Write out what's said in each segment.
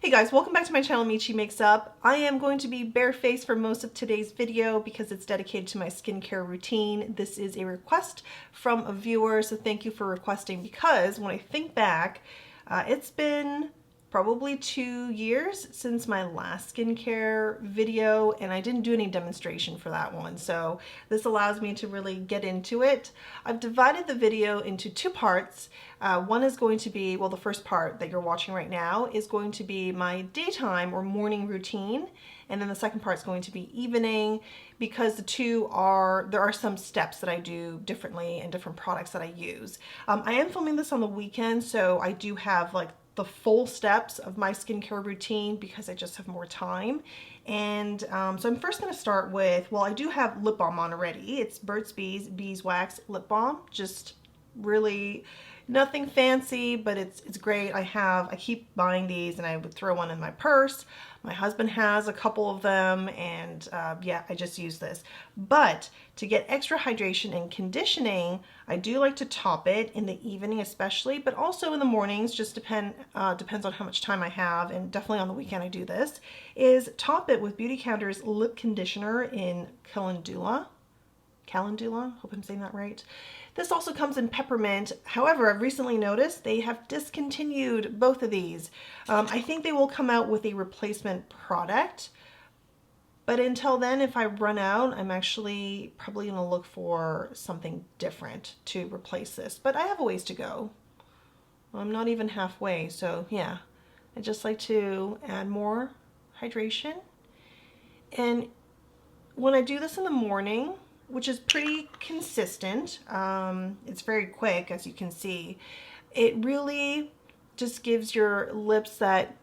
Hey guys, welcome back to my channel, Michi Makes Up. I am going to be barefaced for most of today's video because it's dedicated to my skincare routine. This is a request from a viewer, so thank you for requesting, because when I think back, it's been probably 2 years since my last skincare video, and I didn't do any demonstration for that one, so this allows me to really get into it. I've divided the video into 2 parts. One is going to be, well, the first part that you're watching right now is going to be my daytime or morning routine, and then the second part is going to be evening, because there are some steps that I do differently and different products that I use. I am filming this on the weekend, so I do have like the full steps of my skincare routine because I just have more time. And so I'm first going to start with, well, I do have lip balm on already. It's Burt's Bees Beeswax Lip Balm. Just really nothing fancy, but it's great. I keep buying these, and I would throw one in my purse. My husband has a couple of them, and yeah, I just use this. But to get extra hydration and conditioning, I do like to top it in the evening especially, but also in the mornings, just depends on how much time I have, and definitely on the weekend I do this, is top it with Beautycounter's lip conditioner in Calendula, hope I'm saying that right. This also comes in peppermint. However, I've recently noticed they have discontinued both of these. I think they will come out with a replacement product, but until then, if I run out, I'm actually probably going to look for something different to replace this. But I have a ways to go. I'm not even halfway, so yeah. I just like to add more hydration. And when I do this in the morning, which is pretty consistent, it's very quick, as you can see, it really just gives your lips that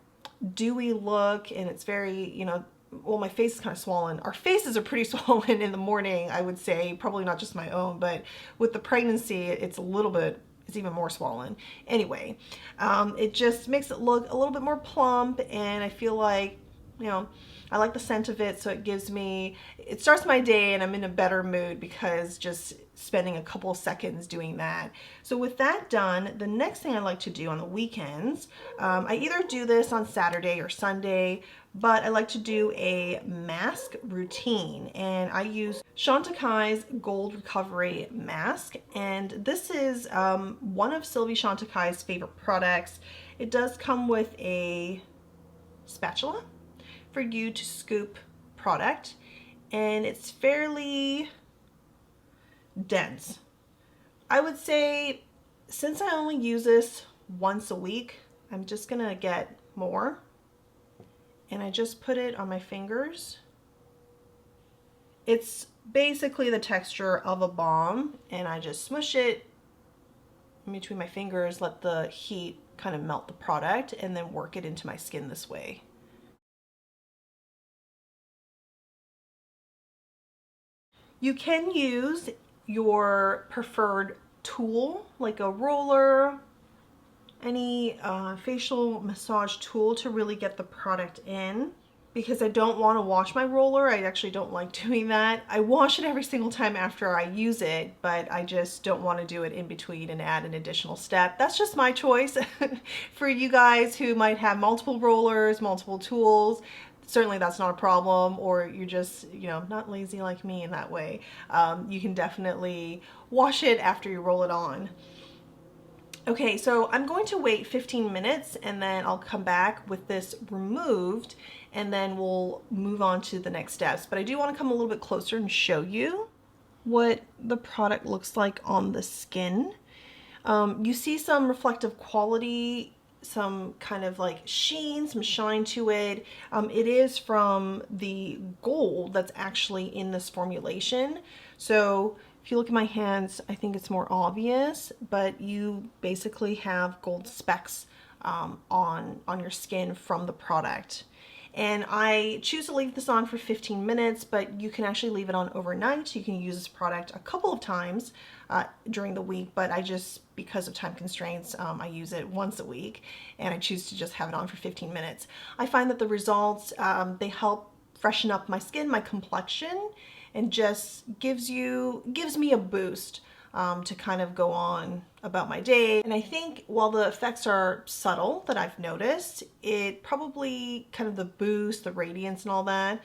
dewy look, and it's very, well, my face is kind of swollen. Our faces are pretty swollen in the morning, I would say, probably not just my own, but with the pregnancy, it's even more swollen. Anyway, it just makes it look a little bit more plump, and I feel like, I like the scent of it, so it starts my day and I'm in a better mood because just spending a couple of seconds doing that. So with that done, the next thing I like to do on the weekends, I either do this on Saturday or Sunday, but I like to do a mask routine, and I use Chantecaille's Gold Recovery Mask, and this is one of Sylvie Chantecaille's favorite products. It does come with a spatula for you to scoop product, and it's fairly dense. I would say, since I only use this once a week, I'm just gonna get more, and I just put it on my fingers. It's basically the texture of a balm, and I just smush it in between my fingers, let the heat kind of melt the product, and then work it into my skin this way. You can use your preferred tool, like a roller, any facial massage tool, to really get the product in. Because I don't want to wash my roller, I actually don't like doing that. I wash it every single time after I use it, but I just don't want to do it in between and add an additional step. That's just my choice. For you guys who might have multiple rollers, multiple tools, certainly that's not a problem, or you're just, not lazy like me in that way. You can definitely wash it after you roll it on. Okay, so I'm going to wait 15 minutes, and then I'll come back with this removed, and then we'll move on to the next steps. But I do want to come a little bit closer and show you what the product looks like on the skin. You see some reflective quality, some kind of like sheen, some shine to it. It is from the gold that's actually in this formulation. So if you look at my hands, I think it's more obvious, but you basically have gold specks on your skin from the product. And I choose to leave this on for 15 minutes, but you can actually leave it on overnight. You can use this product a couple of times during the week, but because of time constraints, I use it once a week, and I choose to just have it on for 15 minutes. I find that the results, they help freshen up my skin, my complexion, and just gives me a boost to kind of go on about my day. And I think while the effects are subtle that I've noticed, it probably kind of the boost, the radiance and all that,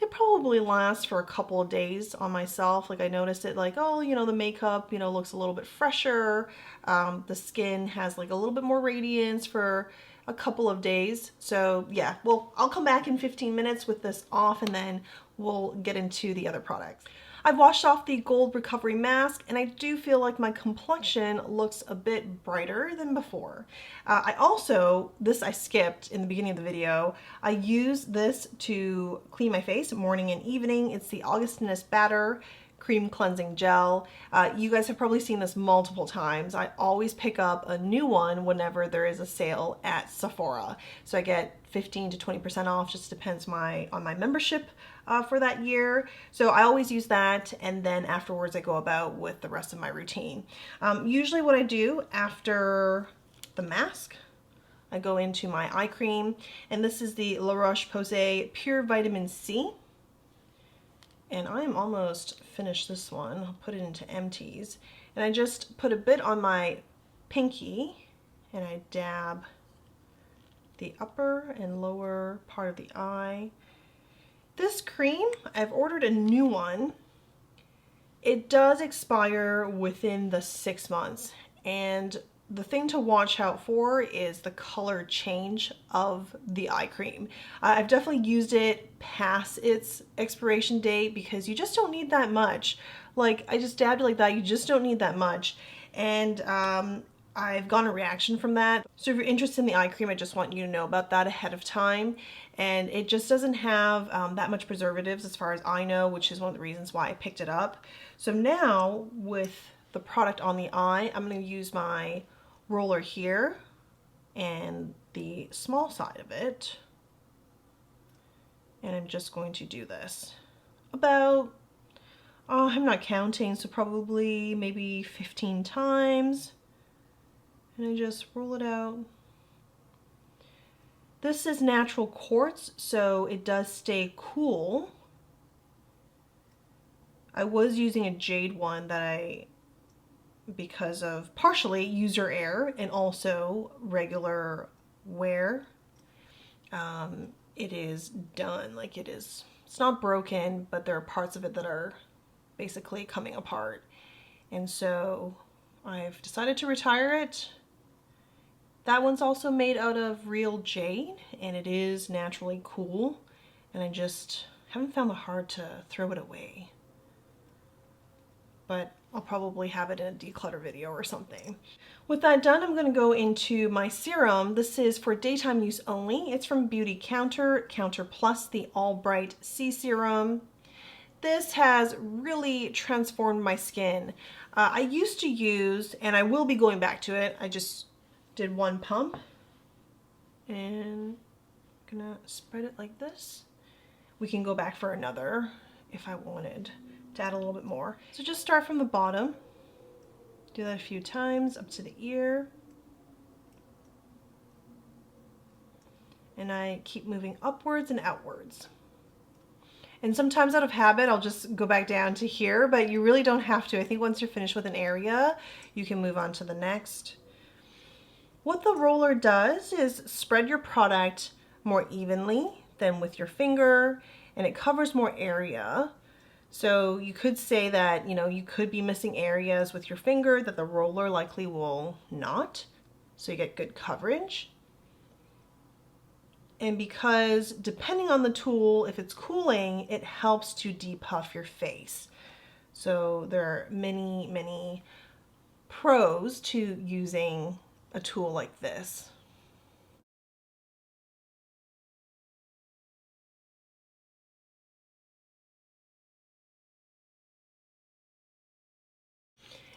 it probably lasts for a couple of days on myself. Like I noticed it like, oh, you know, the makeup, you know, looks a little bit fresher. The skin has like a little bit more radiance for a couple of days. So yeah, well, I'll come back in 15 minutes with this off and then we'll get into the other products. I've washed off the Gold Recovery Mask and I do feel like my complexion looks a bit brighter than before. This I skipped in the beginning of the video, I use this to clean my face morning and evening. It's the Augustinus Bader Cream Cleansing Gel. You guys have probably seen this multiple times. I always pick up a new one whenever there is a sale at Sephora. So I get 15 to 20% off, just depends on my membership for that year. So I always use that, and then afterwards I go about with the rest of my routine. Usually what I do after the mask, I go into my eye cream, and this is the La Roche-Posay Pure Vitamin C. And I'm almost finished this one. I'll put it into empties. And I just put a bit on my pinky, and I dab the upper and lower part of the eye. This cream, I've ordered a new one. It does expire within the 6 months, and the thing to watch out for is the color change of the eye cream. I've definitely used it past its expiration date because you just don't need that much. Like, I just dabbed it like that, you just don't need that much. And I've gotten a reaction from that. So if you're interested in the eye cream, I just want you to know about that ahead of time. And it just doesn't have that much preservatives as far as I know, which is one of the reasons why I picked it up. So now with the product on the eye, I'm going to use my roller here and the small side of it. And I'm just going to do this about, I'm not counting, so probably maybe 15 times. And I just roll it out. This is natural quartz, so it does stay cool. I was using a jade one that because of partially user error and also regular wear, it is done. Like it's not broken, but there are parts of it that are basically coming apart. And so I've decided to retire it. That one's also made out of real jade, and it is naturally cool, and I just haven't found the heart to throw it away. But I'll probably have it in a declutter video or something. With that done, I'm going to go into my serum. This is for daytime use only. It's from Beauty Counter, Counter Plus, the All Bright C Serum. This has really transformed my skin. I used to use, and I will be going back to it, I just did one pump, and I'm gonna spread it like this. We can go back for another if I wanted to add a little bit more. So just start from the bottom, do that a few times up to the ear, and I keep moving upwards and outwards. And sometimes out of habit, I'll just go back down to here, but you really don't have to. I think once you're finished with an area, you can move on to the next. What the roller does is spread your product more evenly than with your finger, and it covers more area. So you could say that, you know, you could be missing areas with your finger that the roller likely will not. So you get good coverage. And because depending on the tool, if it's cooling, it helps to depuff your face. So there are many, many pros to using a tool like this.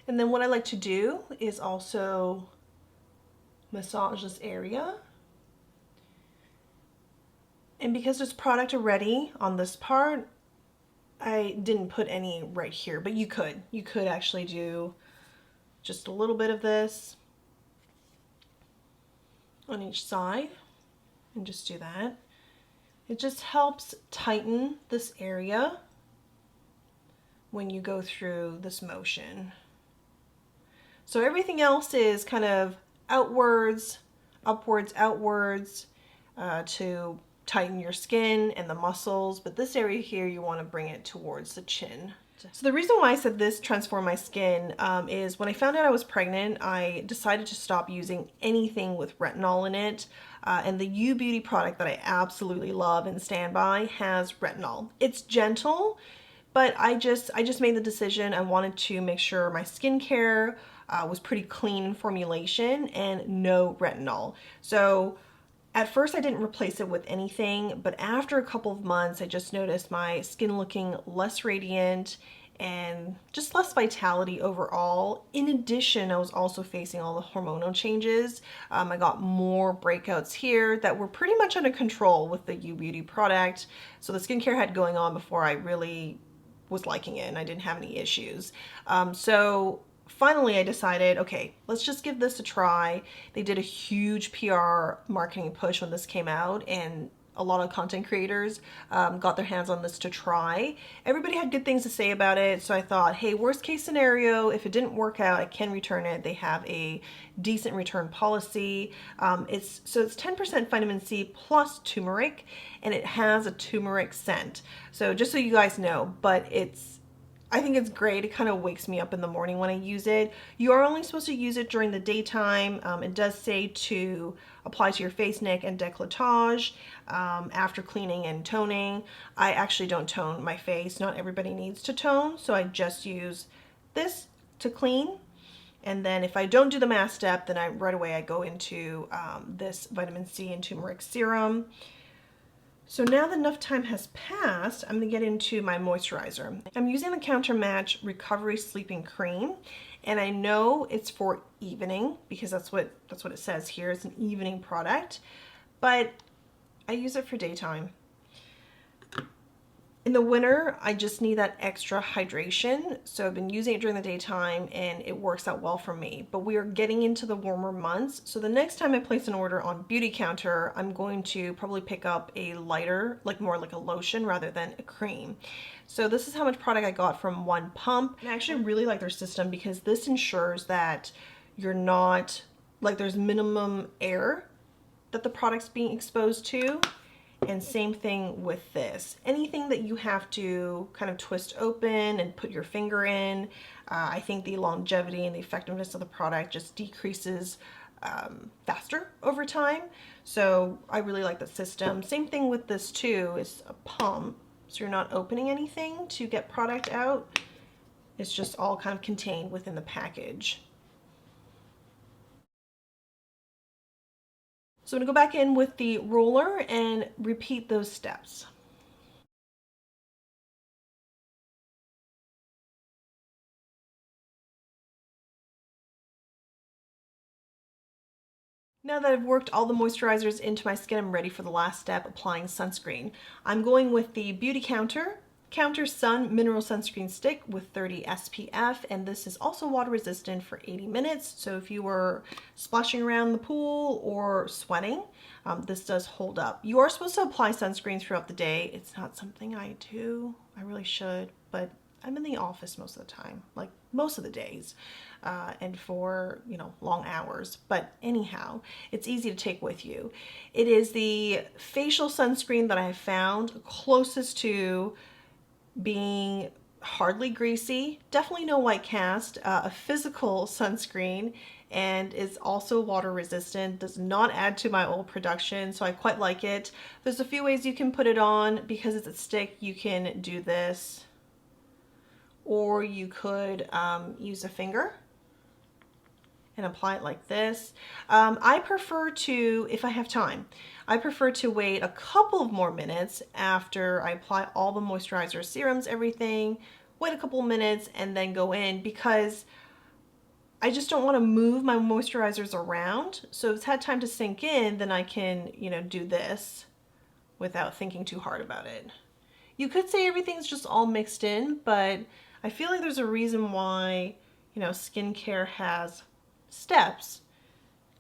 And then what I like to do is also massage this area. And because there's product already on this part, I didn't put any right here, but you could actually do just a little bit of this on each side and just do that. It just helps tighten this area when you go through this motion. So everything else is kind of outwards, upwards, outwards, to tighten your skin and the muscles, but this area here, you want to bring it towards the chin. So the reason why I said this transformed my skin is when I found out I was pregnant, I decided to stop using anything with retinol in it. And the U Beauty product that I absolutely love and stand by has retinol. It's gentle, but I just made the decision. I wanted to make sure my skincare was pretty clean in formulation and no retinol. So at first I didn't replace it with anything, but after a couple of months, I just noticed my skin looking less radiant and just less vitality overall. In addition, I was also facing all the hormonal changes. I got more breakouts here that were pretty much under control with the U Beauty product. So the skincare had going on before I really was liking it and I didn't have any issues. So finally I decided, okay, let's just give this a try. They did a huge PR marketing push when this came out, and a lot of content creators got their hands on this to try. Everybody had good things to say about it, so I thought, hey, worst case scenario, if it didn't work out, I can return it. They have a decent return policy. It's 10% vitamin C plus turmeric, and it has a turmeric scent. So just so you guys know, but I think it's great. It kind of wakes me up in the morning when I use it. You are only supposed to use it during the daytime. It does say to apply to your face, neck, and décolletage after cleaning and toning. I actually don't tone my face. Not everybody needs to tone, so I just use this to clean. And then if I don't do the mask step, then right away I go into this vitamin C and turmeric serum. So now that enough time has passed, I'm gonna get into my moisturizer. I'm using the Counter Match Recovery Sleeping Cream, and I know it's for evening because that's what it says here. It's an evening product, but I use it for daytime. In the winter, I just need that extra hydration, so I've been using it during the daytime and it works out well for me. But we are getting into the warmer months, so the next time I place an order on Beautycounter, I'm going to probably pick up a lighter, like more like a lotion rather than a cream. So this is how much product I got from one pump. And I actually really like their system because this ensures that you're not, like there's minimum air that the product's being exposed to. And same thing with this. Anything that you have to kind of twist open and put your finger in, I think the longevity and the effectiveness of the product just decreases faster over time. So I really like the system. Same thing with this too, is a pump. So you're not opening anything to get product out. It's just all kind of contained within the package. So I'm gonna go back in with the roller and repeat those steps. Now that I've worked all the moisturizers into my skin, I'm ready for the last step, applying sunscreen. I'm going with the Counter Sun Mineral Sunscreen Stick with 30 SPF, and this is also water resistant for 80 minutes. So if you were splashing around the pool or sweating, this does hold up. You are supposed to apply sunscreen throughout the day. It's not something I do. I really should, but I'm in the office most of the time, like most of the days, and for, you know, long hours. But anyhow, it's easy to take with you. It is the facial sunscreen that I have found closest to being hardly greasy, definitely no white cast, a physical sunscreen, and is also water resistant, does not add to my oil production, so I quite like it. There's a few ways you can put it on. Because it's a stick, you can do this, or you could use a finger and apply it like this. I prefer to, if I have time, I prefer to wait a couple of more minutes after I apply all the moisturizer, serums, everything, wait a couple of minutes and then go in, because I just don't want to move my moisturizers around. So if it's had time to sink in, then I can, you know, do this without thinking too hard about it. You could say everything's just all mixed in, but I feel like there's a reason why, you know, skincare has steps,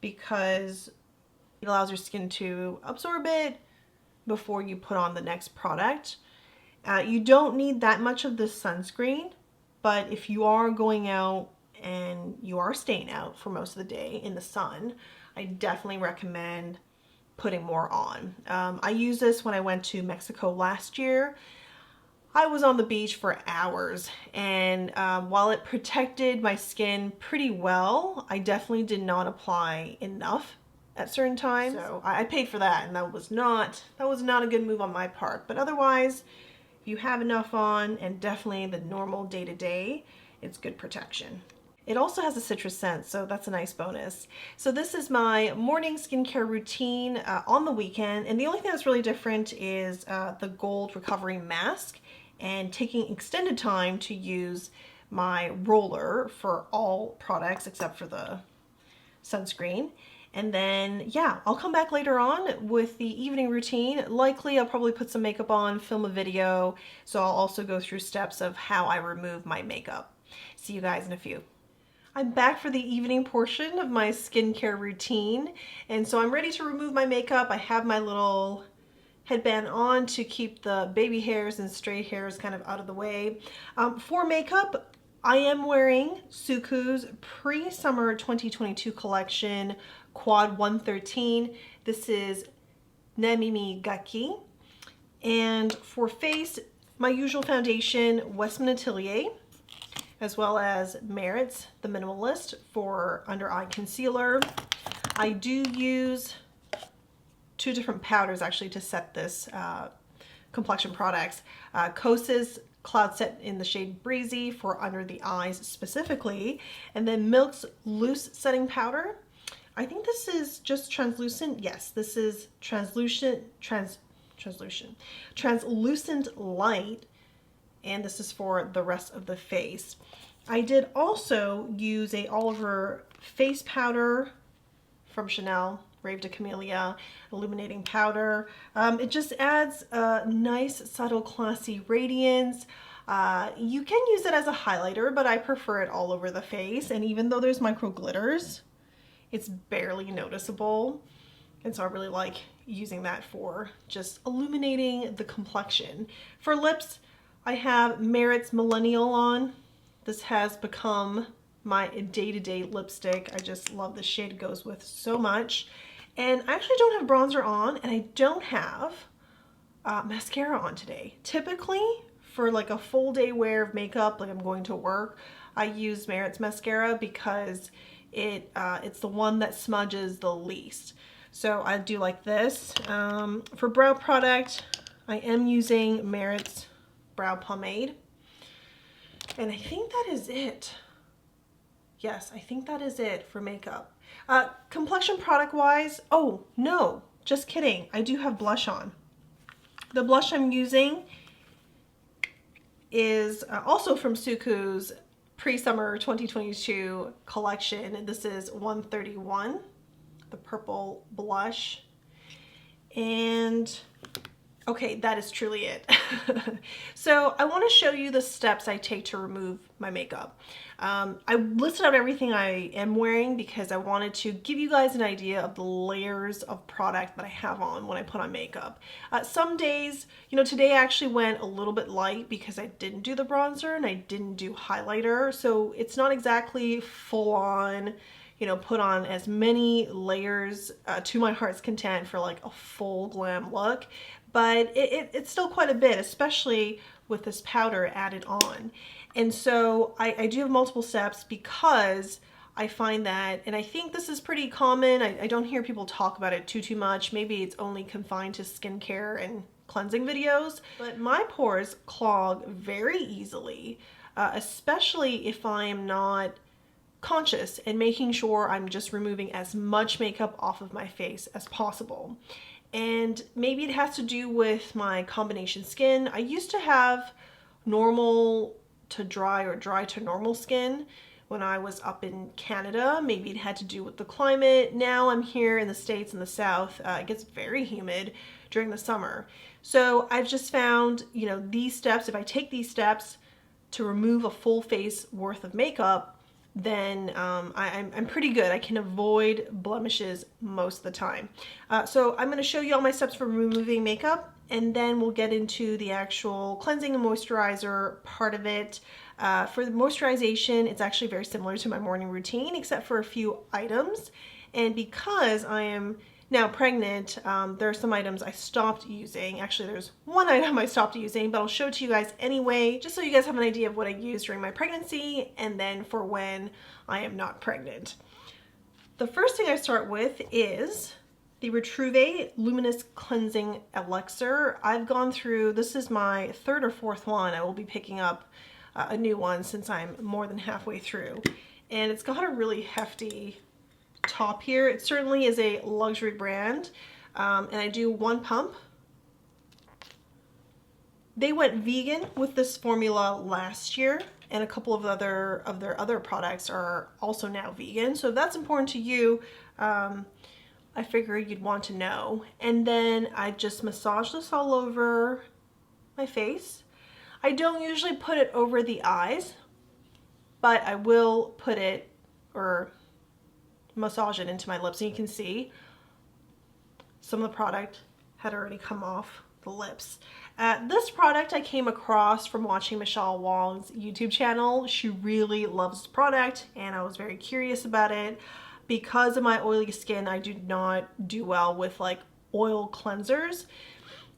because it allows your skin to absorb it before you put on the next product. You don't need that much of this sunscreen, but if you are going out and you are staying out for most of the day in the sun, I definitely recommend putting more on. I used this when I went to Mexico last year. I was on the beach for hours, and while it protected my skin pretty well, I definitely did not apply enough at certain times. So I paid for that, and that was not a good move on my part. But otherwise, if you have enough on, and definitely the normal day-to-day, it's good protection. It also has a citrus scent, so that's a nice bonus. So this is my morning skincare routine on the weekend, and the only thing that's really different is the Gold Recovery Mask, and taking extended time to use my roller for all products except for the sunscreen. And then, yeah, I'll come back later on with the evening routine. Likely I'll probably put some makeup on, film a video, so I'll also go through steps of how I remove my makeup. See you guys in a few. I'm back for the evening portion of my skincare routine, and so I'm ready to remove my makeup. I have my little headband on to keep the baby hairs and stray hairs kind of out of the way. For makeup, I am wearing Suku's pre-summer 2022 collection Quad 113. This is Namimi Gaki. And for face, my usual foundation, Westman Atelier, as well as Merit's The Minimalist for under eye concealer. I do use two different powders actually to set this complexion products. Kosas Cloud Set in the shade Breezy for under the eyes specifically, and then Milk's Loose Setting Powder. I think this is just translucent. Yes, this is translucent light, and this is for the rest of the face. I did also use a Oliver face powder from Chanel, Rave de Camellia illuminating powder. It just adds a nice, subtle, classy radiance. You can use it as a highlighter, but I prefer it all over the face. And even though there's micro glitters, it's barely noticeable. And so I really like using that for just illuminating the complexion. For lips, I have Merit's Millennial on. This has become my day-to-day lipstick. I just love the shade it goes with so much. And I actually don't have bronzer on, and I don't have mascara on today. Typically, for like a full day wear of makeup, like I'm going to work, I use Merit's mascara because it's the one that smudges the least. So I do like this. For brow product, I am using Merit's brow pomade. And I think that is it. Yes, I think that is it for makeup. Complexion product wise, oh no, just kidding. I do have blush on. The blush I'm using is also from Suku's pre-summer 2022 collection. This is 131, the purple blush. And okay, that is truly it. So I want to show you the steps I take to remove my makeup. I listed out everything I am wearing because I wanted to give you guys an idea of the layers of product that I have on when I put on makeup. Some days, you know, today I actually went a little bit light because I didn't do the bronzer and I didn't do highlighter. So it's not exactly full on, you know, put on as many layers to my heart's content for like a full glam look. But it's still quite a bit, especially with this powder added on. And so I do have multiple steps because I find that, and I think this is pretty common, I don't hear people talk about it too much. Maybe it's only confined to skincare and cleansing videos, but my pores clog very easily, especially if I am not conscious and making sure I'm just removing as much makeup off of my face as possible. And maybe it has to do with my combination skin. I used to have normal to dry or dry to normal skin when I was up in Canada. Maybe it had to do with the climate. Now I'm here in the States in the South. It gets very humid during the summer. So I've just found, you know, these steps, if I take these steps to remove a full face worth of makeup, then I'm pretty good. I can avoid blemishes most of the time. So I'm going to show you all my steps for removing makeup, and then we'll get into the actual cleansing and moisturizer part of it. For the moisturization, it's actually very similar to my morning routine, except for a few items. And because I am now pregnant, there are some items I stopped using. Actually, there's one item I stopped using, but I'll show it to you guys anyway, just so you guys have an idea of what I use during my pregnancy and then for when I am not pregnant. The first thing I start with is the Retrouvé Luminous Cleansing Elixir. I've gone through, this is my third or fourth one. I will be picking up a new one since I'm more than halfway through. And it's got a really hefty top here. It certainly is a luxury brand. And I do one pump. They went vegan with this formula last year, and a couple of their other products are also now vegan. So if that's important to you, I figured you'd want to know. And then I just massage this all over my face. I don't usually put it over the eyes, but I will put it or massage it into my lips. And you can see some of the product had already come off the lips. This product I came across from watching Michelle Wong's YouTube channel. She really loves this product, and I was very curious about it. Because of my oily skin, I do not do well with like oil cleansers,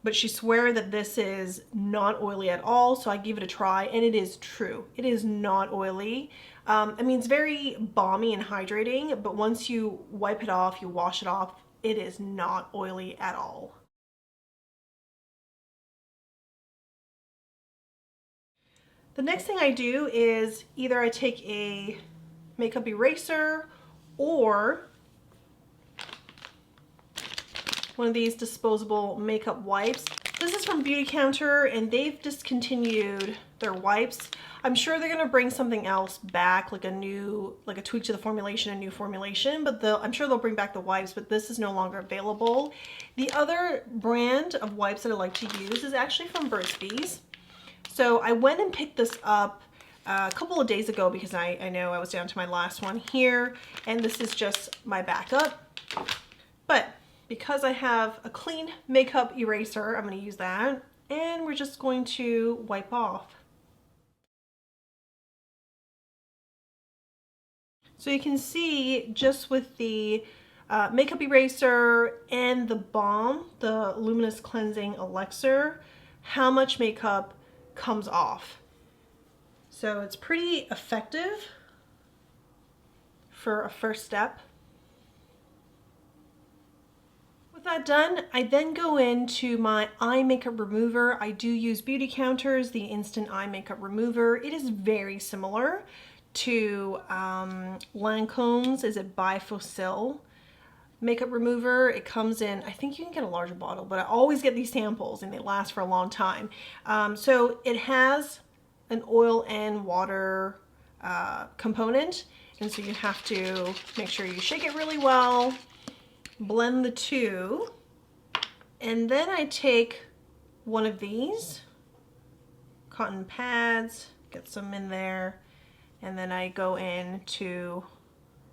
but she swears that this is not oily at all, so I gave it a try, and it is true. It is not oily. I mean, it's very balmy and hydrating, but once you wipe it off, you wash it off, it is not oily at all. The next thing I do is either I take a makeup eraser or one of these disposable makeup wipes. This is from Beautycounter, and they've discontinued their wipes. I'm sure they're gonna bring something else back, like a tweak to the formulation, a new formulation, but I'm sure they'll bring back the wipes, but this is no longer available. The other brand of wipes that I like to use is actually from Burt's Bees. So I went and picked this up a couple of days ago because I know I was down to my last one here, and this is just my backup. But because I have a clean makeup eraser, I'm going to use that, and we're just going to wipe off. So you can see just with the makeup eraser and the balm, the Luminous Cleansing Elixir, how much makeup comes off. So it's pretty effective for a first step. With that done, I then go into my eye makeup remover. I do use Beautycounter's the Instant Eye Makeup Remover. It is very similar to Lancome's, is it Bifocil makeup remover. It comes in, I think you can get a larger bottle, but I always get these samples and they last for a long time. So it has an oil and water component, and so you have to make sure you shake it really well, blend the two, and then I take one of these cotton pads, get some in there, and then I go in to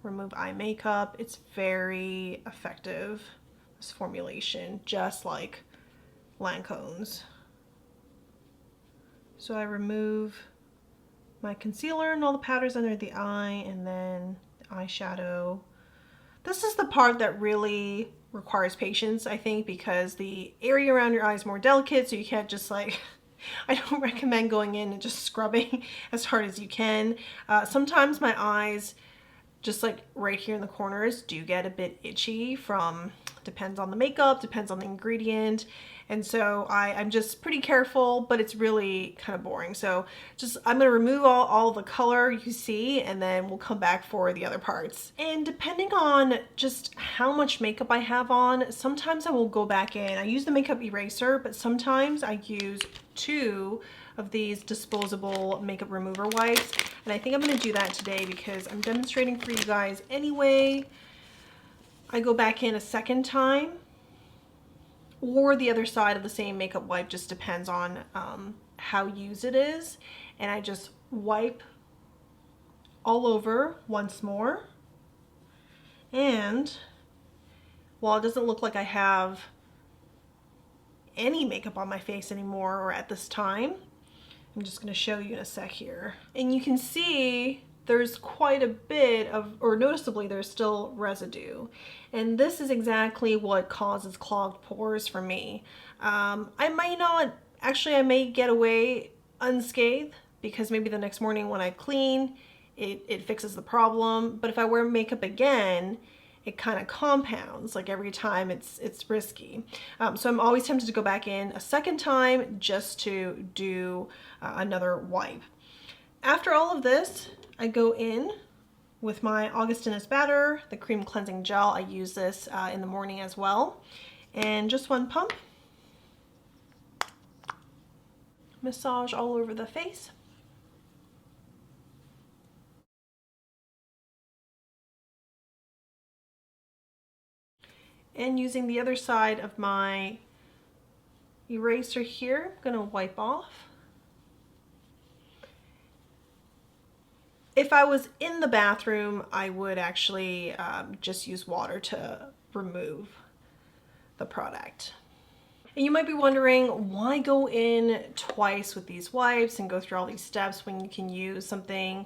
remove eye makeup. It's very effective, this formulation, just like Lancome's. So I remove my concealer and all the powders under the eye, and then the eyeshadow. This is the part that really requires patience, I think, because the area around your eye is more delicate, so you can't just like, I don't recommend going in and just scrubbing as hard as you can. Sometimes my eyes, just like right here in the corners, do get a bit itchy from, depends on the makeup, depends on the ingredient. And so I'm just pretty careful, but it's really kind of boring. So I'm gonna remove all the color you see, and then we'll come back for the other parts. And depending on just how much makeup I have on, sometimes I will go back in. I use the makeup eraser, but sometimes I use 2 of these disposable makeup remover wipes. And I think I'm gonna do that today because I'm demonstrating for you guys anyway. I go back in a second time, or the other side of the same makeup wipe, just depends on how used it is. And I just wipe all over once more. And while it doesn't look like I have any makeup on my face anymore, or at this time. I'm just going to show you in a sec here. And you can see there's quite a bit of, or noticeably there's still residue. And this is exactly what causes clogged pores for me. I might not, actually I may get away unscathed because maybe the next morning when I clean, it fixes the problem. But if I wear makeup again, it kind of compounds, like every time it's risky. So I'm always tempted to go back in a second time just to do another wipe. After all of this, I go in with my Augustinus Batter, the cream cleansing gel. I use this in the morning as well. And just one pump. Massage all over the face. And using the other side of my eraser here, I'm gonna wipe off. If I was in the bathroom, I would actually just use water to remove the product. And you might be wondering, why go in twice with these wipes and go through all these steps when you can use something,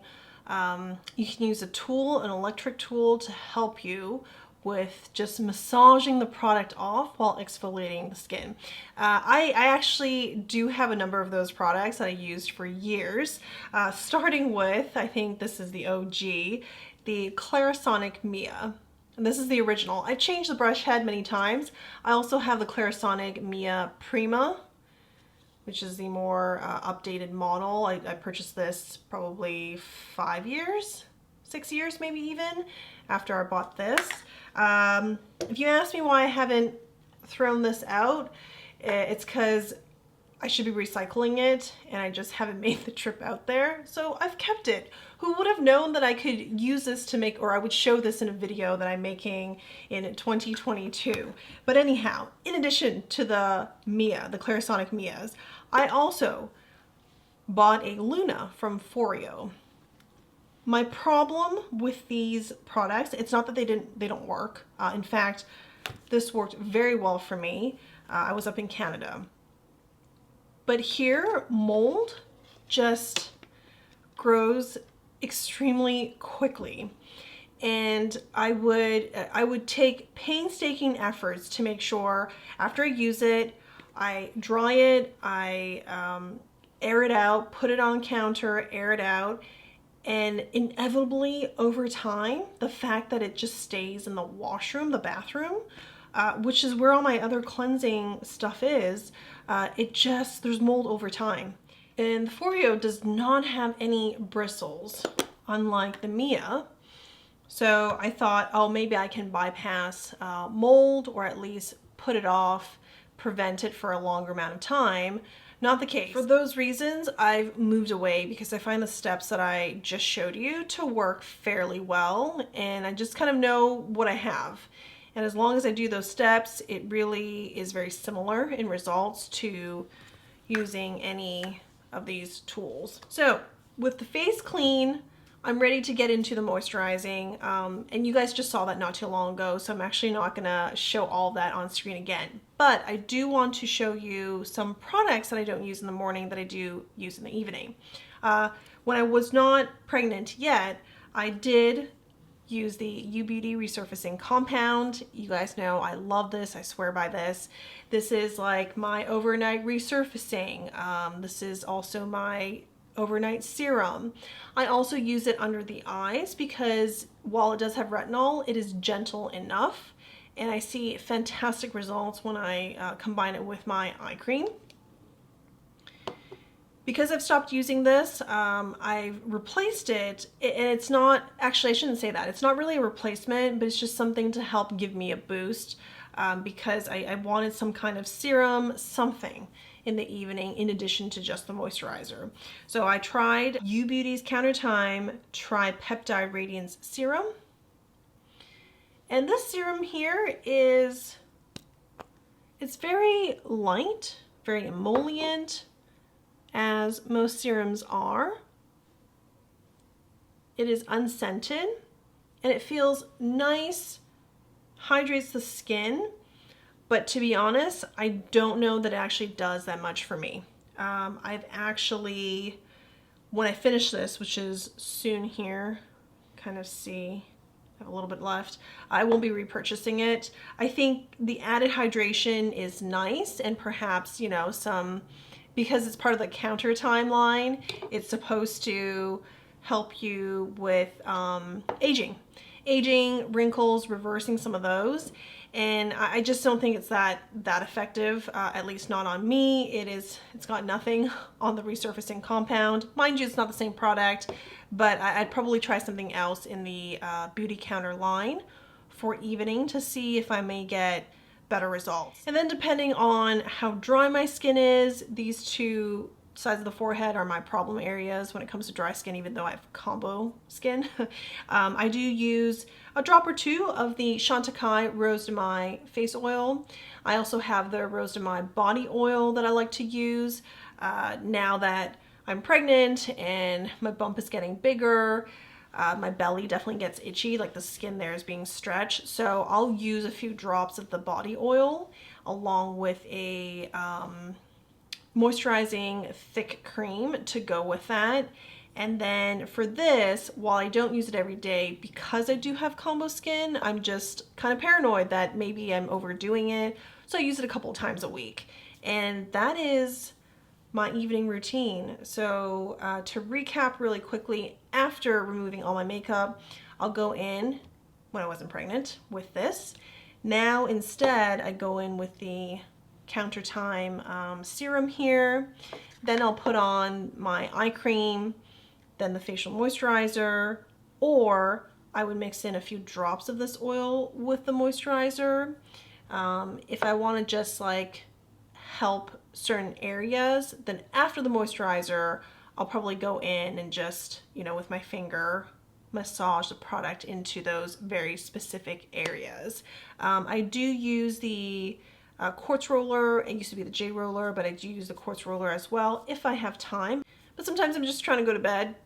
you can use a tool, an electric tool, to help you with just massaging the product off while exfoliating the skin. I actually do have a number of those products that I used for years, starting with, I think this is the OG, the Clarisonic Mia. And this is the original. I changed the brush head many times. I also have the Clarisonic Mia Prima, which is the more updated model. I purchased this probably 5 years, 6 years maybe even, after I bought this. If you ask me why I haven't thrown this out, it's because I should be recycling it and I just haven't made the trip out there. So I've kept it. Who would have known that I could use this to make, or I would show this in a video that I'm making in 2022. But anyhow, in addition to the Mia, the Clarisonic Mias, I also bought a Luna from Foreo. My problem with these products, it's not that they don't work. In fact, this worked very well for me. I was up in Canada. But here, mold just grows extremely quickly. And I would take painstaking efforts to make sure after I use it, I dry it, I air it out, put it on counter, air it out. And inevitably over time, the fact that it just stays in the washroom, the bathroom, which is where all my other cleansing stuff is, there's mold over time. And the Foreo does not have any bristles, unlike the Mia. So I thought, oh, maybe I can bypass mold, or at least put it off, prevent it for a longer amount of time. Not the case. For those reasons, I've moved away because I find the steps that I just showed you to work fairly well, and I just kind of know what I have. And as long as I do those steps, it really is very similar in results to using any of these tools. So with the face clean, I'm ready to get into the moisturizing, and you guys just saw that not too long ago, so I'm actually not gonna show all that on screen again. But I do want to show you some products that I don't use in the morning that I do use in the evening. When I was not pregnant yet, I did use the UBeauty Resurfacing Compound. You guys know I love this. I swear by this. This is like my overnight resurfacing. This is also my overnight serum. I also use it under the eyes because while it does have retinol, it is gentle enough, and I see fantastic results when I combine it with my eye cream. Because I've stopped using this, I've replaced it, and it's not, actually I shouldn't say that, it's not really a replacement, but it's just something to help give me a boost, because I wanted some kind of serum, something in the evening in addition to just the moisturizer. So I tried UBeauty's Countertime Tripeptide Radiance Serum. And this serum here it's very light, very emollient, as most serums are. It is unscented, and it feels nice, hydrates the skin, But to be honest, I don't know that it actually does that much for me. I've actually, when I finish this, which is soon here, kind of see, I have a little bit left, I won't be repurchasing it. I think the added hydration is nice, and perhaps, you know, because it's part of the counter timeline, it's supposed to help you with aging, wrinkles, reversing some of those. And I just don't think it's that effective, at least not on me. It's got nothing on the resurfacing compound. Mind you, it's not the same product, but I'd probably try something else in the Beautycounter line for evening to see if I may get better results. And then depending on how dry my skin is, these two sides of the forehead are my problem areas when it comes to dry skin, even though I have combo skin. I do use a drop or two of the Chantecaille Rose de Mai face oil. I also have the Rose de Mai body oil that I like to use now that I'm pregnant and my bump is getting bigger. My belly definitely gets itchy, like the skin there is being stretched. So I'll use a few drops of the body oil along with a moisturizing thick cream to go with that. And then for this, while I don't use it every day, because I do have combo skin, I'm just kind of paranoid that maybe I'm overdoing it. So I use it a couple of times a week. And that is my evening routine. So to recap really quickly, after removing all my makeup, I'll go in, when I wasn't pregnant, with this. Now instead, I go in with the Counter Time serum here. Then I'll put on my eye cream, then the facial moisturizer, or I would mix in a few drops of this oil with the moisturizer. If I want to just like help certain areas, then after the moisturizer, I'll probably go in and just, you know, with my finger, massage the product into those very specific areas. I do use the quartz roller. It used to be the J roller, but I do use the quartz roller as well if I have time. But sometimes I'm just trying to go to bed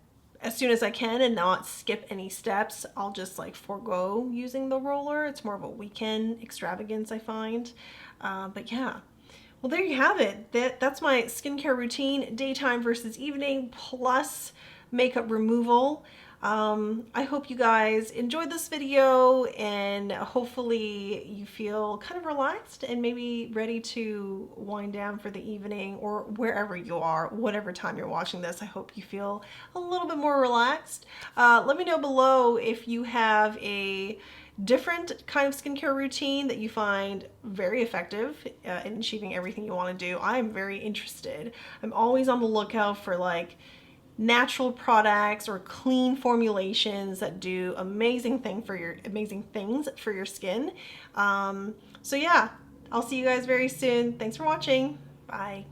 as soon as I can and not skip any steps. I'll just like forego using the roller. It's more of a weekend extravagance, I find. But yeah. Well, there you have it. That's my skincare routine, daytime versus evening, plus makeup removal. I hope you guys enjoyed this video, and hopefully you feel kind of relaxed and maybe ready to wind down for the evening, or wherever you are, whatever time you're watching this. I hope you feel a little bit more relaxed. Let me know below if you have a different kind of skincare routine that you find very effective in achieving everything you want to do. I'm very interested. I'm always on the lookout for like natural products or clean formulations that do amazing things for your skin. So yeah, I'll see you guys very soon. Thanks for watching. Bye.